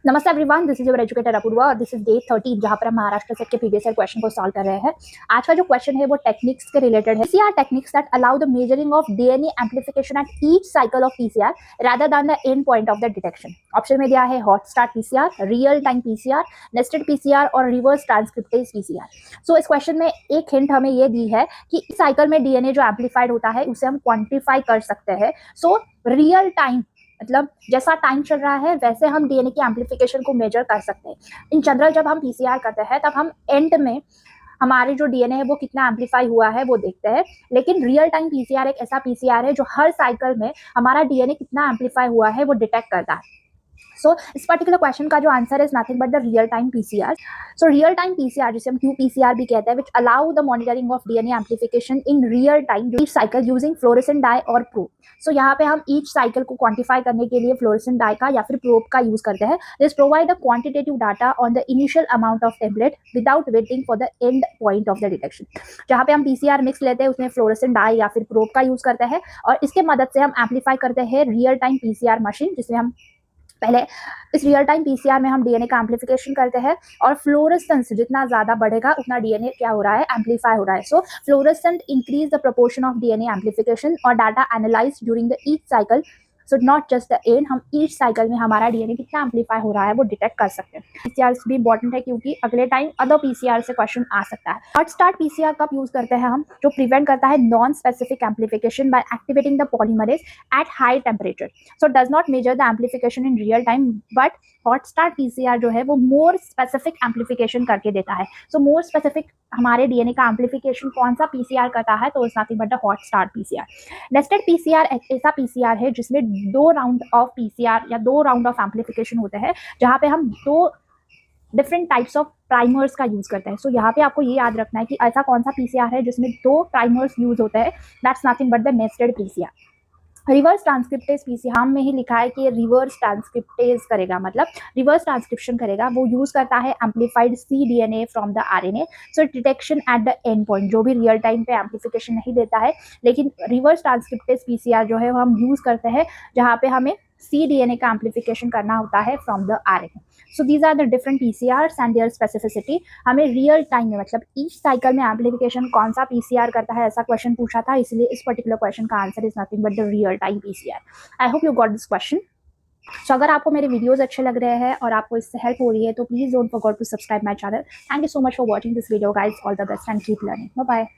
नमस्ते everyone, this is your educator Apoorva और this is day 13 जहां पर हम महाराष्ट्र सेट के प्रीवियस ईयर क्वेश्चन को सॉल्व कर रहे हैं। आज का जो क्वेश्चन है वो टेक्निक्स के रिलेटेड है। PCR techniques that allow the measuring of DNA amplification at each cycle of PCR rather than the end point of the detection. Option में दिया है hot start PCR, real time PCR, nested PCR और reverse transcriptase PCR. सो इस question में एक hint हमें ये दी है कि इस साइकिल में डीएनए जो एम्प्लीफाइड होता है उसे हम क्वांटिफाई कर सकते हैं। सो रियल टाइम मतलब जैसा टाइम चल रहा है वैसे हम डीएनए की एम्प्लीफिकेशन को मेजर कर सकते हैं। इन जनरल जब हम पीसीआर करते हैं तब हम एंड में हमारे जो डीएनए है वो कितना एम्प्लीफाई हुआ है वो देखते हैं, लेकिन रियल टाइम पीसीआर एक ऐसा पीसीआर है जो हर साइकिल में हमारा डीएनए कितना एम्प्लीफाई हुआ है वो डिटेक्ट करता है। सो इस पर्टिकुलर क्वेश्चन का जो answer is nothing but the real time PCR. So real time PCR जिसे हम क्यूपीसीआर भी कहते हैं, which allow the monitoring of DNA amplification in real time each cycle using fluorescent dye और प्रोब। सो यहाँ पे हम ईच साइकिल को क्वांटिफाई करने के लिए फ्लोरेसेंट डाई का या फिर प्रोब का यूज करते हैं। This provide a quantitative data on the initial amount of template without waiting for the end point of the detection. जहाँ पे हम पीसीआर मिक्स लेते हैं उसमें फ्लोरेसेंट डाई या फिर प्रोब का यूज करते हैं और इसके मदद से हम एम्प्लीफाई करते हैं रियल टाइम पीसीआर मशीन, जिसमें हम पहले इस रियल टाइम पीसीआर में हम डीएनए का एम्प्लीफिकेशन करते हैं और फ्लोरेसेंस जितना ज्यादा बढ़ेगा उतना डीएनए क्या हो रहा है, एम्प्लीफाई हो रहा है। So fluorescent increase the proportion of DNA amplification और data analyse during the each cycle. So not just the end, हम ईच साइकिल में हमारा डीएनए कितना एम्प्लीफाई हो रहा है वो डिटेक्ट कर सकते हैं। पीसीआर भी इंपॉर्टेंट है क्योंकि अगले टाइम अदर पीसीआर से क्वेश्चन आ सकता है। हॉट स्टार्ट पीसीआर कब यूज करते हैं हम, जो प्रिवेंट करता है non specific amplification by activating the polymerase at high temperature. So does not measure the amplification in real time but hot start PCR जो है वो मोर स्पेसिफिक एम्प्लीफिकेशन करके देता है। सो मोर स्पेसिफिक हमारे डीएनए का एम्प्लीफिकेशन कौन सा पीसीआर करता है, तो it's nothing but the hot start PCR. Nested PCR एक ऐसा पीसीआर है जिसमें 2 राउंड ऑफ पीसीआर या 2 राउंड ऑफ एम्प्लीफिकेशन होते हैं, जहां पे हम 2 डिफरेंट टाइप्स ऑफ प्राइमर्स का यूज करते हैं। सो यहाँ पे आपको ये याद रखना है कि ऐसा कौन सा पीसीआर है जिसमें 2 प्राइमर्स यूज होते हैं, that's nothing but the nested PCR. Reverse transcriptase PCR हम में ही लिखा है कि रिवर्स ट्रांसक्रिप्टेज करेगा, मतलब रिवर्स ट्रांसक्रिप्शन करेगा। वो यूज करता है amplified c DNA from the RNA. So detection at the end point, जो भी रियल टाइम पे एम्प्लीफिकेशन नहीं देता है, लेकिन रिवर्स ट्रांसक्रिप्टेज पीसीआर जो है वो हम यूज करते हैं जहाँ पे हमें सी डीएनए का एम्प्लीफिकेशन करना होता है from the RNA. So these are the different PCRs and their specificity. हमें रियल टाइम में मतलब ईच साइकिल में एम्प्लीफिकेशन कौन सा पीसीआर करता है ऐसा क्वेश्चन पूछा था, इसलिए इस पर्टिकुलर क्वेश्चन का answer is nothing but the real time PCR. I hope you got this question. So अगर आपको मेरे वीडियोस अच्छे लग रहे हैं और आपको इससे हेल्प हो रही है तो please don't forget to subscribe my channel. Thank you so much for watching this video guys, all the best and keep learning. Bye bye.